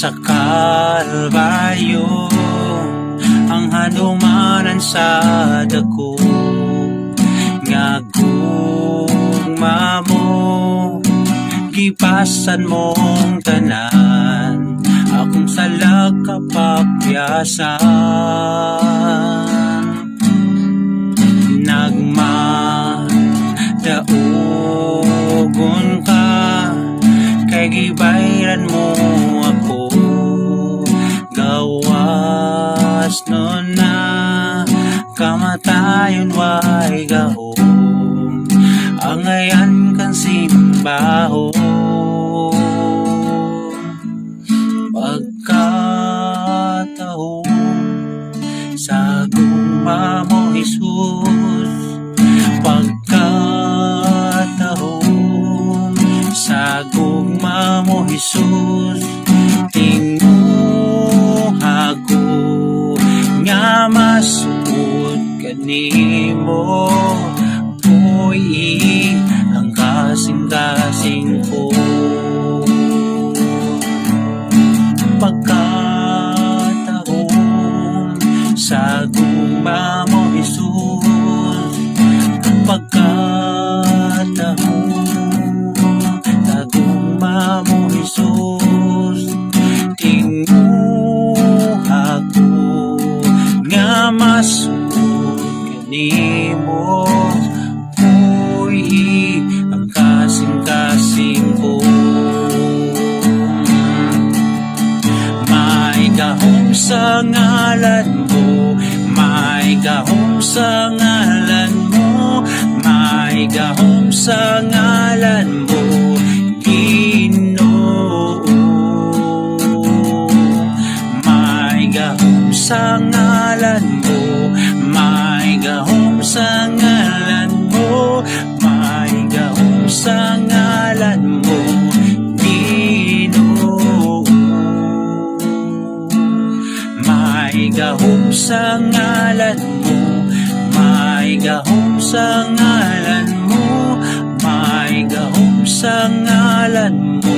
sa Kalbaryo, ang hanumanan sa dako. Nga gugma mo, gipasan mong tanan, akong salag kapagpiasan. Nagmadaogon ka, kay gibayran mo ako. Gawas no na, kamatayon way gahom, angayan kan simbaho. Pagkataon sa gugma mo, Jesus. Pagkataon sa gugma mo, Jesus. Tinguhago nga masuod kanimo, puy ang kasing-kasing ko. Pagkataon sa gugma mo, Jesus. Pagkataon sa gugma mo, Jesus. Tinguhago nga masuod kanimo, puy ang kasing-kasing ko. May gahom sa ngalan mo, may gahom sa ngalan mo, may gahom sa ngalan mo, Ginoo. May gahom sa ngalan mo, may gahom sa ngalan mo, may gahom sa ngalan mo, Ginoo. May gahom sa ngalan mo, may gahom sa ngalan mo, may gahom sa ngalan mo,